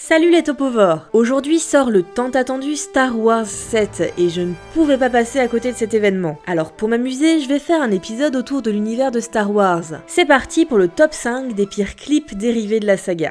Salut les topovores! Aujourd'hui sort le tant attendu Star Wars 7 et je ne pouvais pas passer à côté de cet événement. Alors pour m'amuser, je vais faire un épisode autour de l'univers de Star Wars. C'est parti pour le top 5 des pires clips dérivés de la saga.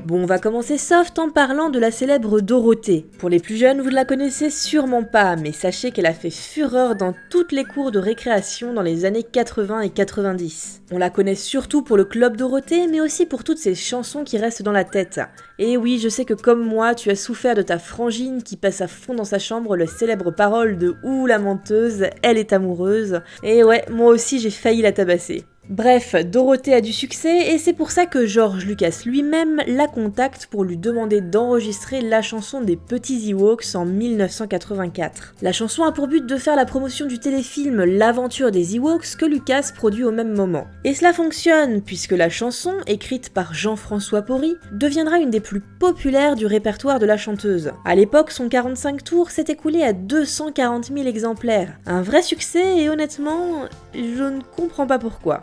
Bon, on va commencer soft en parlant de la célèbre Dorothée. Pour les plus jeunes, vous ne la connaissez sûrement pas, mais sachez qu'elle a fait fureur dans toutes les cours de récréation dans les années 80 et 90. On la connaît surtout pour le Club Dorothée, mais aussi pour toutes ces chansons qui restent dans la tête. Et oui, je sais que comme moi, tu as souffert de ta frangine qui passe à fond dans sa chambre les célèbres paroles de « Ouh, la menteuse, elle est amoureuse ». Et ouais, moi aussi j'ai failli la tabasser. Bref, Dorothée a du succès et c'est pour ça que George Lucas lui-même la contacte pour lui demander d'enregistrer la chanson des petits Ewoks en 1984. La chanson a pour but de faire la promotion du téléfilm L'aventure des Ewoks que Lucas produit au même moment. Et cela fonctionne puisque la chanson, écrite par Jean-François Porry, deviendra une des plus populaires du répertoire de la chanteuse. À l'époque, son 45 tours s'est écoulé à 240 000 exemplaires. Un vrai succès et honnêtement, je ne comprends pas pourquoi.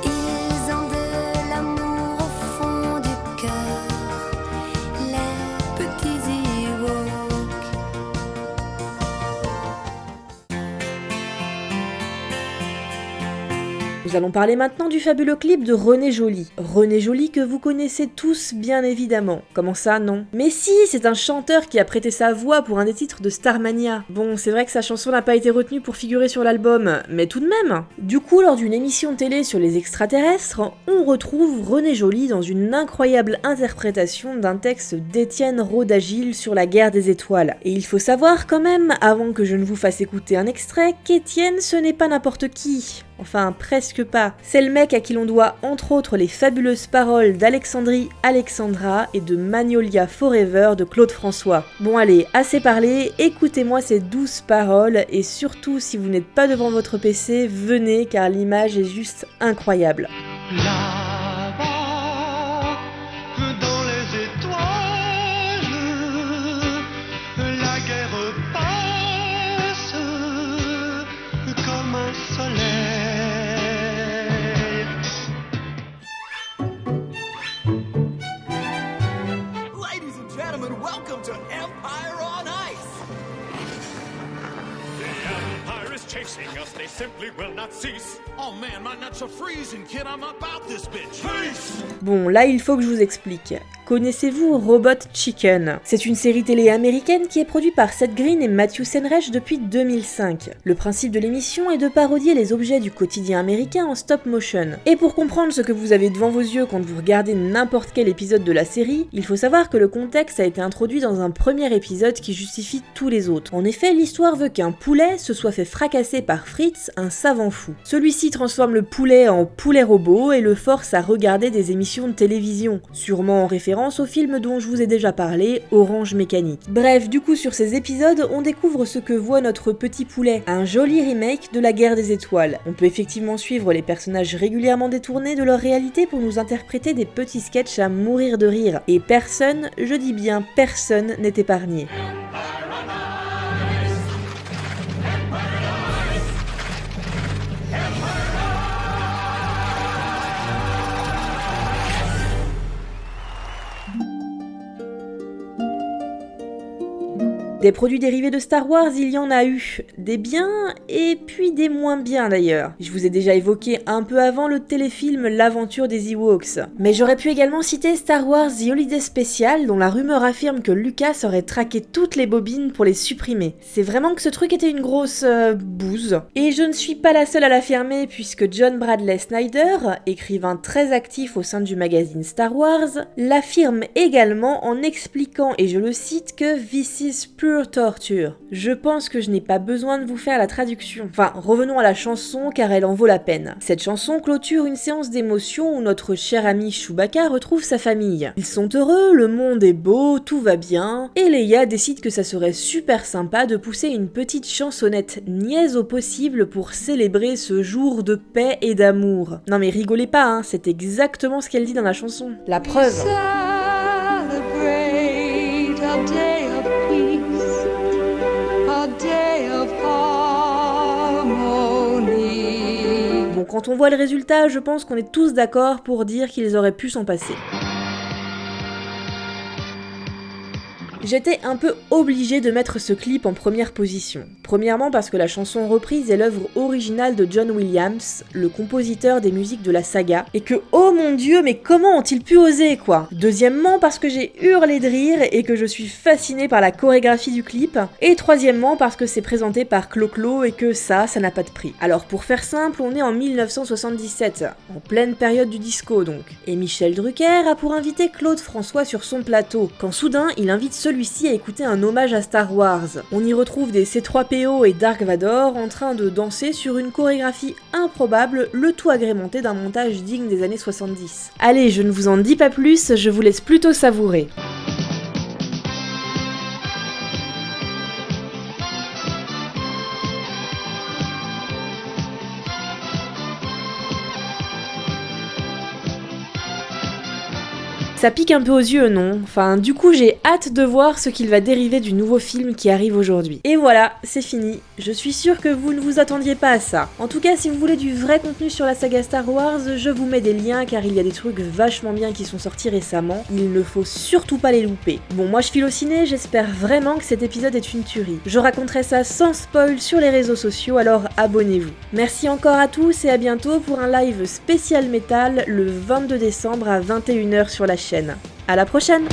Ils ont de l'amour au fond du cœur, les petits Ewoks. Nous allons parler maintenant du fabuleux clip de René Joly. René Joly que vous connaissez tous bien évidemment. Comment ça, non? Mais si, c'est un chanteur qui a prêté sa voix pour un des titres de Starmania. Bon, c'est vrai que sa chanson n'a pas été retenue pour figurer sur l'album, mais tout de même. Du coup, lors d'une émission télé sur les extraterrestres, on retrouve René Joly dans une incroyable interprétation d'un texte d'Étienne Rodagil sur la guerre des étoiles. Et il faut savoir quand même, avant que je ne vous fasse écouter un extrait, qu'Étienne ce n'est pas n'importe qui. Enfin, presque pas. C'est le mec à qui l'on doit entre autres les fabuleuses paroles d'Alexandrie Alexandra et de Magnolia Forever de Claude François. Bon allez, assez parlé, écoutez-moi ces douces paroles et surtout si vous n'êtes pas devant votre PC, venez car l'image est juste incroyable. Là-bas, dans les étoiles, la guerre passe comme un soleil. Ladies and gentlemen, welcome to Empire on Ice! The Empire is chasing us, they simply will not cease. Oh man, my nuts are freezing, kid. I'm about this bitch. Peace! Bon, là il faut que je vous explique. Connaissez-vous Robot Chicken? C'est une série télé américaine qui est produite par Seth Green et Matthew Senreich depuis 2005. Le principe de l'émission est de parodier les objets du quotidien américain en stop motion. Et pour comprendre ce que vous avez devant vos yeux quand vous regardez n'importe quel épisode de la série, il faut savoir que le contexte a été introduit dans un premier épisode qui justifie tous les autres. En effet, l'histoire veut qu'un poulet se soit fait fracasser par Fritz, un savant fou. Celui-ci transforme le poulet en poulet robot et le force à regarder des émissions de télévision, sûrement en référence au film dont je vous ai déjà parlé, Orange Mécanique. Bref, du coup sur ces épisodes, on découvre ce que voit notre petit poulet, un joli remake de la guerre des étoiles. On peut effectivement suivre les personnages régulièrement détournés de leur réalité pour nous interpréter des petits sketchs à mourir de rire. Et personne, je dis bien personne, n'est épargné. Des produits dérivés de Star Wars, il y en a eu. Des biens et puis des moins bien d'ailleurs. Je vous ai déjà évoqué un peu avant le téléfilm L'aventure des Ewoks. Mais j'aurais pu également citer Star Wars The Holiday Special dont la rumeur affirme que Lucas aurait traqué toutes les bobines pour les supprimer. C'est vraiment que ce truc était une grosse bouse. Et je ne suis pas la seule à l'affirmer puisque John Bradley Snyder, écrivain très actif au sein du magazine Star Wars, l'affirme également en expliquant, et je le cite, que « This is pure torture ». Je pense que je n'ai pas besoin de vous faire la traduction. Enfin, revenons à la chanson car elle en vaut la peine. Cette chanson clôture une séance d'émotion où notre cher ami Chewbacca retrouve sa famille. Ils sont heureux, le monde est beau, tout va bien, et Leia décide que ça serait super sympa de pousser une petite chansonnette niaise au possible pour célébrer ce jour de paix et d'amour. Non mais rigolez pas, hein, c'est exactement ce qu'elle dit dans la chanson. La preuve. Celebrate a day of peace. Quand on voit le résultat, je pense qu'on est tous d'accord pour dire qu'ils auraient pu s'en passer. J'étais un peu obligée de mettre ce clip en première position. Premièrement parce que la chanson reprise est l'œuvre originale de John Williams, le compositeur des musiques de la saga, et que, oh mon dieu, mais comment ont-ils pu oser, quoi? Deuxièmement parce que j'ai hurlé de rire et que je suis fascinée par la chorégraphie du clip, et troisièmement parce que c'est présenté par Clo-Clo et que ça n'a pas de prix. Alors pour faire simple, on est en 1977, en pleine période du disco donc, et Michel Drucker a pour inviter Claude François sur son plateau, quand soudain il invite celui-ci à écouter un hommage à Star Wars. On y retrouve des C3PO et Dark Vador en train de danser sur une chorégraphie improbable, le tout agrémenté d'un montage digne des années 70. Allez, je ne vous en dis pas plus, je vous laisse plutôt savourer. Ça pique un peu aux yeux, non? Enfin, du coup, j'ai hâte de voir ce qu'il va dériver du nouveau film qui arrive aujourd'hui. Et voilà, c'est fini. Je suis sûre que vous ne vous attendiez pas à ça. En tout cas, si vous voulez du vrai contenu sur la saga Star Wars, je vous mets des liens car il y a des trucs vachement bien qui sont sortis récemment. Il ne faut surtout pas les louper. Bon, moi je file au ciné, j'espère vraiment que cet épisode est une tuerie. Je raconterai ça sans spoil sur les réseaux sociaux, alors abonnez-vous. Merci encore à tous et à bientôt pour un live spécial métal le 22 décembre à 21h sur la chaîne. À la prochaine!